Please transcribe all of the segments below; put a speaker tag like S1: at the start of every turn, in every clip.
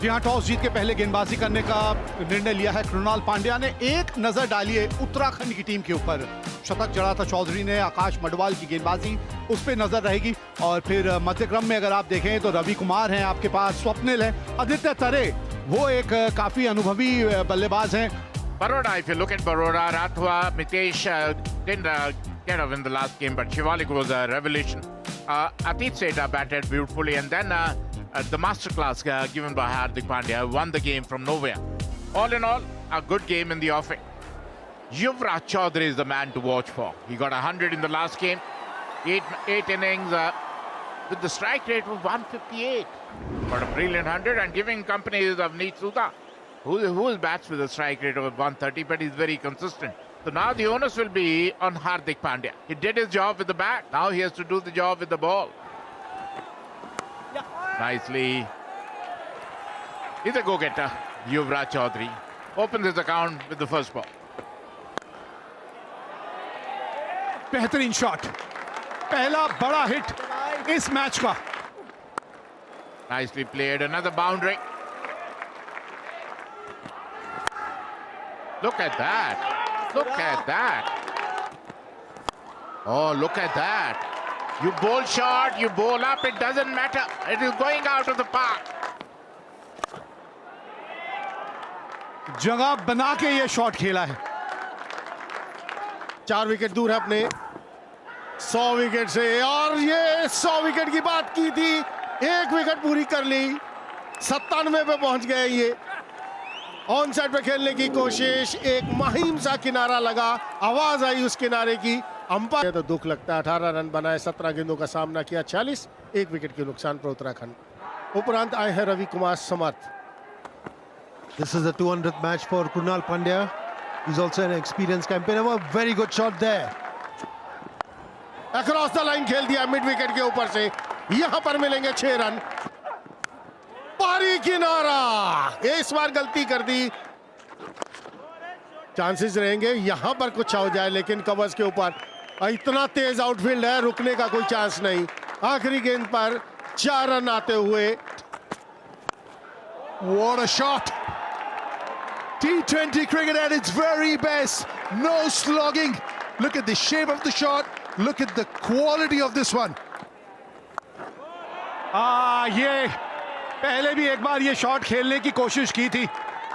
S1: जी हाँ, टॉस जीत के पहले गेंदबाजी करने का निर्णय लिया है कृणाल पांड्या ने। एक नजर डालिए उत्तराखंड की टीम के ऊपर, शतक जड़ा था चौधरी ने, आकाश मडवाल की गेंदबाजी उस पर नजर रहेगी। और फिर मध्यक्रम में अगर आप देखें तो रवि कुमार हैं आपके पास, स्वप्निल है, आदित्य तरे वो एक काफी अनुभवी बल्लेबाज हैं।
S2: Baroda, if you look at Baroda, Rathwa, Mitesh didn't get up in the last game, but Shivalik was a revelation. Atit Seta batted beautifully, and then the masterclass given by Hardik Pandya won the game from nowhere. All in all, a good game in the offing. Yuvraj Chaudhary is the man to watch for. He got 100 in the last game, eight innings with the strike rate of 158. But a brilliant 100, and giving company is Avneet Sudha, who bats with a strike rate of 130, but he's very consistent. So now the onus will be on Hardik Pandya. He did his job with the bat. Now he has to do the job with the ball. Nicely. He's a go-getter. Yuvraj Chaudhary opens his account with the first ball.
S1: बेहतरीन shot, पहला बड़ा hit इस match का।
S2: Nicely played. Another boundary. Look at that. Look at that. Oh, look at that. You bowl short, you bowl up, it doesn't matter. It is going out of the park.
S1: जगह बना के ये shot खेला है।
S3: 4 wicket दूर है अपने 100 wicket से, और ये 100 विकेट की बात की थी, 1 विकेट पूरी कर ली, 97 पे पहुंच गए। ये ऑन साइड पे खेलने की कोशिश, एक मुहिम सा किनारा लगा, आवाज आई उस किनारे की, अंपायर तो दुख लगता है। 18 रन बनाए, 17 गेंदों का सामना किया, 46, 1 विकेट के नुकसान पर उत्तराखंड। उपरांत आए हैं रवि कुमार समर्थ।
S4: This is the 200th match for Krunal Pandya. He's also an experienced campaigner. A very good shot there.
S3: Across the line खेल दिया मिड विकेट के ऊपर से, यहां पर मिलेंगे 6 रन। पारी किनारा, इस बार गलती कर दी। चांसेस रहेंगे यहां पर कुछ हो जाए, लेकिन कवर्स के ऊपर इतना तेज आउटफील्ड है, रुकने का कोई चांस नहीं। आखिरी गेंद पर 4 रन आते हुए।
S5: What a shot! T20 cricket at its very best. No slogging. Look at the shape of the shot. Look at the quality of this one.
S1: ये पहले भी एक बार ये शॉट खेलने की कोशिश की थी,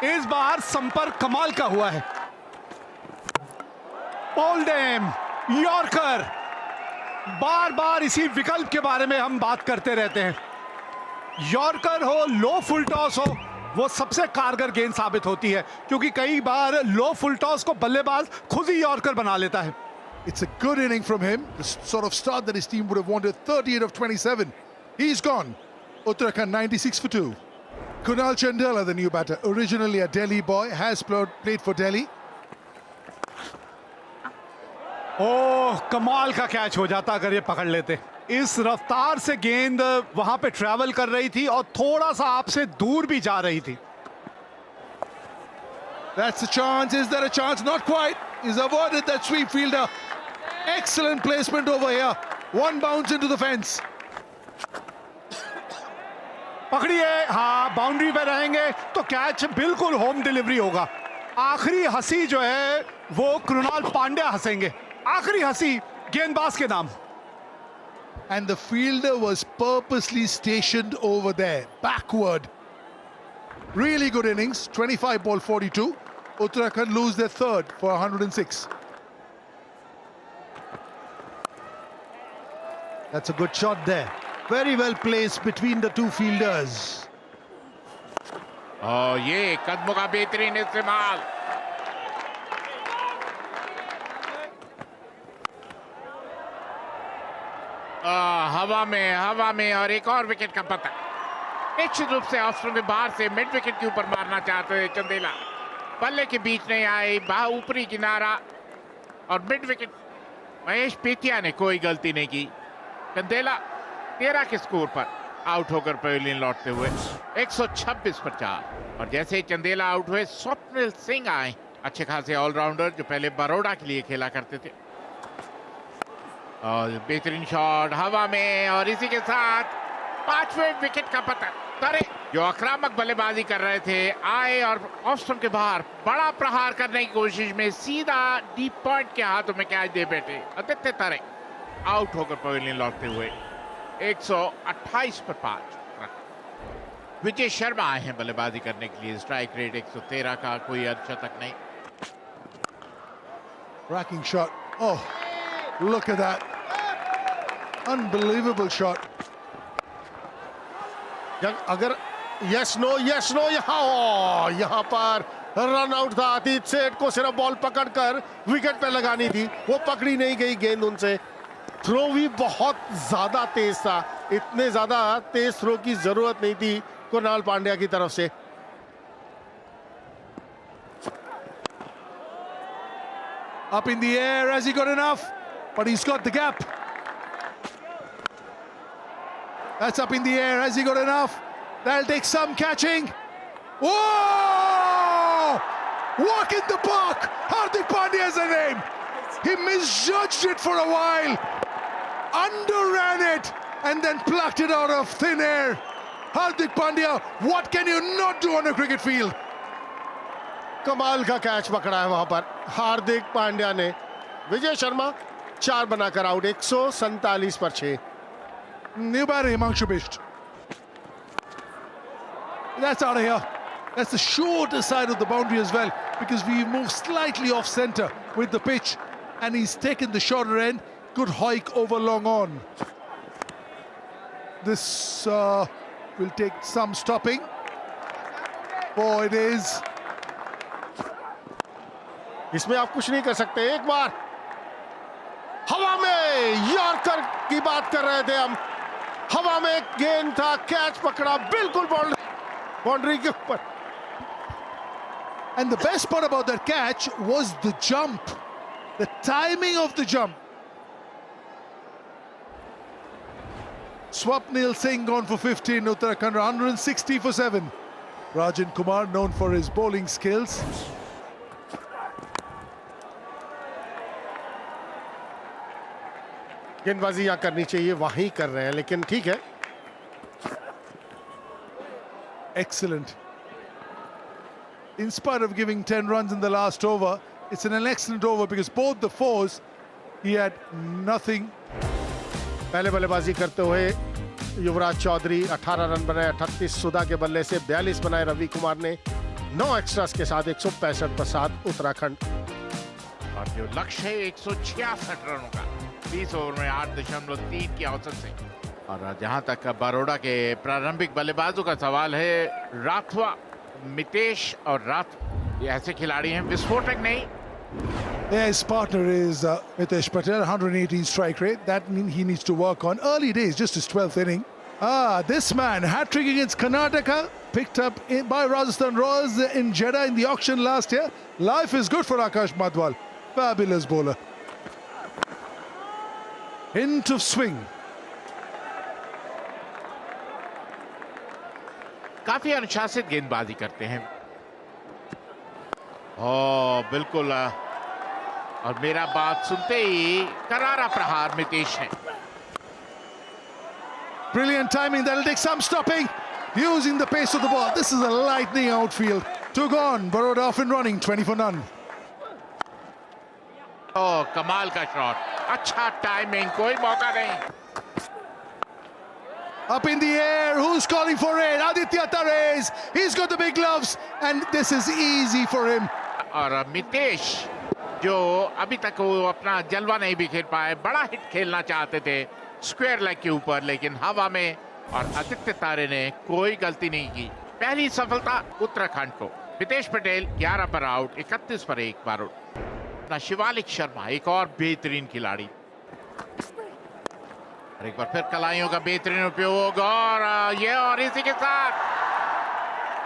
S1: इस बार संपर्क कमाल का हुआ है। ओल्डेम यॉर्कर, बार बार इसी विकल्प के बारे में हम बात करते रहते हैं। यॉर्कर हो, लो फुल टॉस हो, वो सबसे कारगर गेंद साबित होती है, क्योंकि कई बार लो फुल टॉस को बल्लेबाज खुद ही यॉर्कर बना लेता है।
S5: It's a good inning from him. The sort of start that his team would have wanted. 38 of 27. He's gone. Uttarakhand 96 for 2. Kunal Chandela, the new batter, originally a Delhi boy, has played for Delhi.
S1: ओह, कमाल का catch हो जाता अगर ये पकड़ लेते। इस रफ्तार से गेंद वहां पे ट्रैवल कर रही थी और थोड़ा सा आपसे दूर भी जा रही थी।
S5: That's a chance. Is there a chance? Not quite. He's avoided that sweep fielder. Excellent placement over here. One bounce into the fence.
S1: पकड़िए, हाँ, बाउंड्री पे रहेंगे तो कैच बिल्कुल होम डिलीवरी होगा। आखिरी हंसी जो है वो कृणाल पांड्या हंसेंगे, आखिरी हंसी गेंदबाज के नाम।
S5: And the fielder was purposely stationed over there, backward. Really good innings. 25 ball 42. Uttarakhand lose their third for 106.
S4: That's a good shot there. Very well placed between the two fielders.
S2: Oh, ये कदमों का बेहतरीन इस्तेमाल। हवा में और एक और विकेट का पता। निश्चित रूप से ऑफ स्पिन में बाहर से मिड विकेट के ऊपर मारना चाहते थे चंदेला, बल्ले के बीच नहीं आई, ऊपरी किनारा और मिड विकेट। महेश पीतिया ने कोई गलती नहीं की। चंदेला 13 के स्कोर पर आउट होकर पवेलियन लौटते हुए 126 पर 4। और जैसे ही चंदेला आउट हुए, स्वप्निल सिंह आए, अच्छे खासे ऑलराउंडर जो पहले बड़ौदा के लिए खेला करते थे। और बेहतरीन शॉट हवा में, और इसी के साथ 5वें विकेट का पतन। तारे जो आक्रामक बल्लेबाजी कर रहे थे आए और ऑफ स्टंप के बाहर बड़ा प्रहार करने की कोशिश में सीधा डीप पॉइंट के हाथों में कैच दे बैठे आदित्य तारे आउट होकर पवेलियन लौटते हुए 128 पर 5। विजय शर्मा आए हैं बल्लेबाजी करने के लिए। स्ट्राइक रेट 113 का, कोई अर्धशतक नहीं।
S5: Racking shot. Oh, look at that. Unbelievable shot.
S3: अगर यस नो यहाँ पर रन आउट था। आतिश सेठ को सिर्फ बॉल पकड़कर विकेट पे लगानी थी, वो पकड़ी नहीं गई गेंद उनसे। थ्रो भी बहुत ज्यादा तेज था, इतने ज्यादा तेज थ्रो की जरूरत नहीं थी कृणाल पांड्या की तरफ से।
S5: Up in the air, has he got enough? But he's got the gap. That's up in the air, has he got enough? That'll take some catching. Whoa! Walk in the park! Hardik Pandya is the name. He misjudged it for a while, underran it, and then plucked it out of thin air. Hardik Pandya, what can you not do on a cricket field?
S3: कमाल का catch पकड़ा है वहां पर हार्दिक पांड्या ने। विजय शर्मा 4 बनाकर out, 147 पर 6।
S5: New batter, Himanshu Bisht. That's out of here. That's the shorter side of the boundary as well, because we moved slightly off centre with the pitch, and he's taken the shorter end. Good hike over long on. This will take some stopping. Oh, it is.
S3: इसमें आप कुछ नहीं कर सकते। एक बार हवा में yorker की बात कर रहे थे हम, हवा में गेंद था, कैच पकड़ा बिल्कुल बाउंड्री के ऊपर।
S5: And the best part about that catch was the jump, the timing of the jump. Swapnil Singh gone for 15, Uttarakhand 160 for 7. Rajan Kumar known for his bowling skills.
S3: गेंदबाजी यहाँ करनी चाहिए, वहीं कर रहे हैं, लेकिन ठीक है।
S5: Excellent. In spite of giving 10 runs in the last over, it's an excellent over because both the fours, he had nothing.
S3: पहले बल्लेबाजी करते हुए युवराज चौधरी 18 रन बनाए, 38 सुधा के बल्ले से 42 बनाए रवि कुमार ने। 9 एक्स्ट्रास के साथ 165 पर 7 उत्तराखंड।
S2: और जो लक्ष्य है 166 रनों का 20 ओवर में 8.3 की औसत से। और जहां तक बड़ौदा के प्रारंभिक बल्लेबाजों का सवाल है, राठवा, मितेश और ये ऐसे खिलाड़ी हैं विस्फोटक नहीं।
S5: Yeah, his partner is Mitesh Patel, 118 strike rate. That means he needs to work on. Early days, just his 12th inning. This man, hat-trick against Karnataka, picked up by Rajasthan Royals in Jeddah in the auction last year. Life is good for Akash Madhwal. Fabulous bowler. Hint of swing.
S2: काफी अनुशासित गेंदबाजी करते हैं। ओ बिल्कुल, और मेरा बात सुनते ही करारा प्रहार मितेश है।
S5: Brilliant timing. That'll take some stopping. Using the pace of the ball. This is a lightning outfield. 2 gone. Baroda off and running. 20 for none.
S2: ओ कमाल का शॉट, अच्छा टाइमिंग, कोई मौका नहीं।
S5: Up in the air, who's calling for it? Aditya Tares. He's got the big gloves, and this is easy for him.
S2: और मितेश जो अभी तक वो अपना जलवा नहीं बिखेर पाए, बड़ा हिट खेलना चाहते थे स्क्वायर लेग के ऊपर, लेकिन हवा में, और आदित्य तारे ने कोई गलती नहीं की। पहली सफलता उत्तराखंड को। मितेश पटेल 11 पर आउट, 31 पर 1 बार आउट। शिवालिक शर्मा एक और बेहतरीन खिलाड़ी, और एक बार फिर कलाइयों का बेहतरीन उपयोग, और इसी के साथ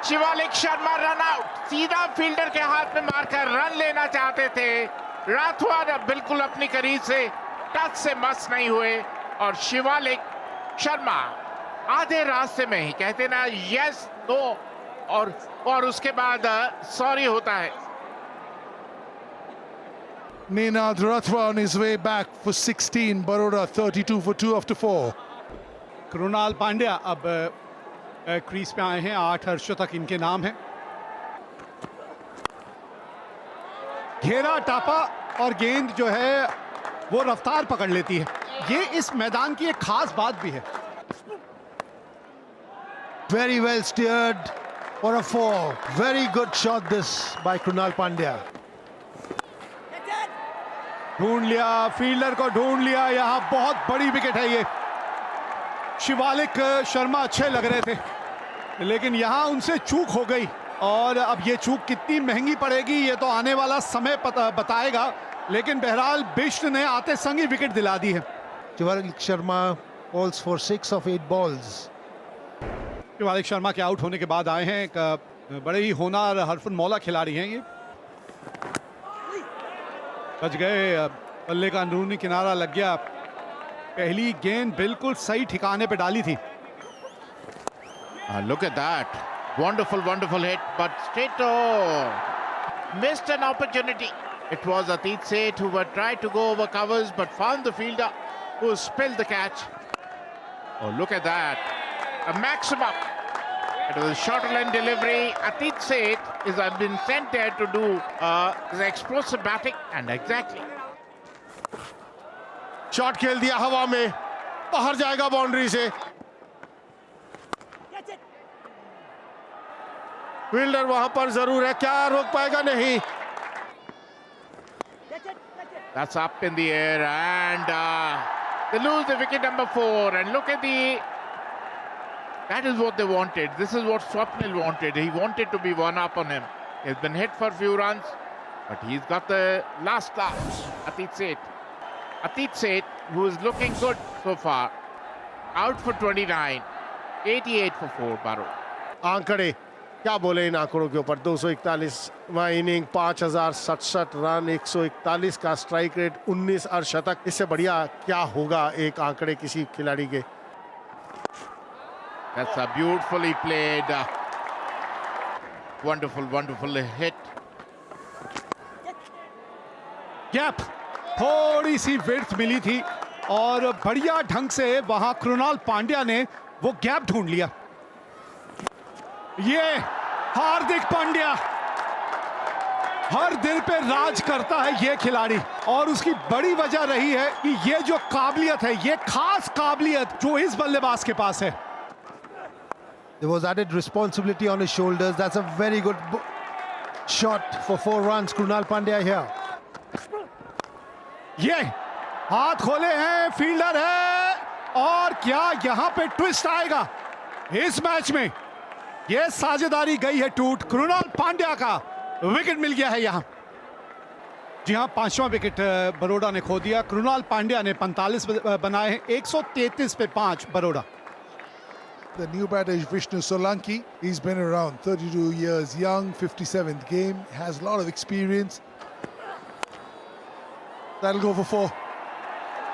S2: शिवालिक शर्मा रन आउट। सीधा फील्डर के हाथ में मारकर रन लेना चाहते थे। राठवा बिल्कुल अपनी करीब से टच से मस नहीं हुए, और शिवालिक शर्मा आधे रास्ते में ही कहते ना यस नो, और उसके बाद सॉरी होता है।
S5: Ninad Rathwa on his way back for 16. Baroda 32 for 2 after 4.
S1: Krunal Pandya अब क्रीज पे आए हैं, 8 अर्धशतक इनके नाम है। घेरा टापा और गेंद जो है वो रफ्तार पकड़ लेती है। ये इस मैदान की एक खास बात भी है।
S4: Very well steered for a 4. Very good shot this by Krunal Pandya.
S1: ढूंढ लिया, फील्डर को ढूंढ लिया। यहाँ बहुत बड़ी विकेट है ये। शिवालिक शर्मा अच्छे लग रहे थे, लेकिन यहाँ उनसे चूक हो गई, और अब ये चूक कितनी महंगी पड़ेगी ये तो आने वाला समय बताएगा। लेकिन बहरहाल बिष्ट ने आते संग ही विकेट दिला दी है।
S4: Shivalik Sharma falls for 6 of 8 balls.
S1: Shivalik Sharma के आउट होने के बाद आए हैं, एक बड़े ही होनहार हरफुन मौला खिलाड़ी हैं ये। बच गए, बल्ले का अंदरूनी किनारा लग गया। पहली गेंद बिल्कुल सही ठिकाने पे डाली थी।
S2: Look at that. Wonderful, wonderful hit, but straight missed an opportunity. It was Atit Seth who tried to go over covers, but found the fielder who spilled the catch. Oh, look at that. A maximum. It was a shorter line delivery. Atit Seth has been sent there to do his explosive batting, and exactly.
S3: Shot खेल दिया हवा में, बाहर जाएगा boundary से। Fielder वहां पर जरूर है, क्या रोक पाएगा? नहीं।
S2: That's up in the air, and they lose the wicket number 4. And look at that is what they wanted. This is what Swapnil wanted. He wanted to be one up on him. He's been hit for a few runs, but he's got the last laugh. Atit Seth, who is looking good so far, out for 29, 88 for 4, Baro.
S3: आंकड़े क्या बोले इन आंकड़ों के ऊपर। 241वां inning, 5067 run, 141 का strike rate, 19 अर्धशतक। इससे बढ़िया क्या होगा एक आंकड़े किसी खिलाड़ी के।
S2: That's a beautifully played, wonderful hit.
S1: Gap, थोड़ी सी विड्थ मिली थी और बढ़िया ढंग से वहां कृणाल पांड्या ने वो गैप ढूंढ लिया। ये हार्दिक पांड्या हर दिल पे राज करता है ये खिलाड़ी, और उसकी बड़ी वजह रही है कि ये जो काबिलियत है, ये खास काबिलियत जो इस बल्लेबाज के पास है।
S4: There was added responsibility on his shoulders. That's a very good shot for 4 runs. Krunal Pandya here.
S1: ये हाथ खोले हैं, फील्डर है, और क्या यहां पे ट्विस्ट आएगा इस मैच में? ये साझेदारी गई है टूट। कृणाल पांड्या का विकेट मिल गया है यहां। जी हां, 5वां विकेट बरोड़ा ने खो दिया। कृणाल पांड्या ने 45 बनाए हैं, 133 पे 5 Baroda.
S5: The new batter is Vishnu Solanki. He's been around, 32 years young, 57th game, has a lot of experience. That'll go for 4.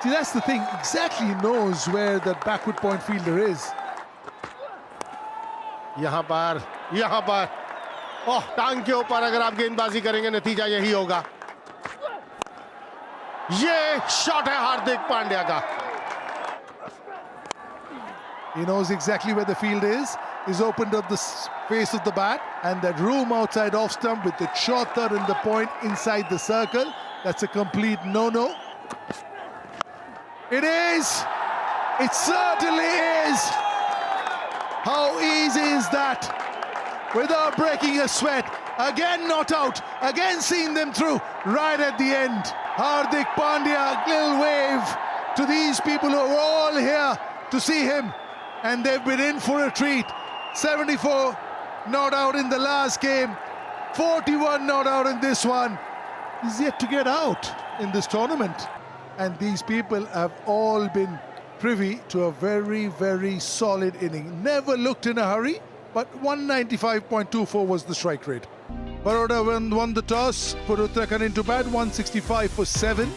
S5: See, that's the thing. Exactly knows where that backward point fielder is.
S3: यहाँ पर ओह, टांग के ऊपर अगर आप गेंदबाजी करेंगे नतीजा यही होगा। ये शॉट है हार्दिक पांड्या का।
S5: He knows exactly where the field is. He's opened up the face of the bat, and that room outside off stump with the short third and the point inside the circle. That's a complete no-no. It is. It certainly is. How easy is that? Without breaking a sweat. Again not out. Again seeing them through right at the end. Hardik Pandya, little wave to these people who are all here to see him. And they've been in for a treat. 74 not out in the last game. 41 not out in this one. He's yet to get out in this tournament. And these people have all been privy to a very, very solid inning. Never looked in a hurry, but 195.24 was the strike rate. Baroda won the toss, put Uttarakhand into bat, 165 for 7.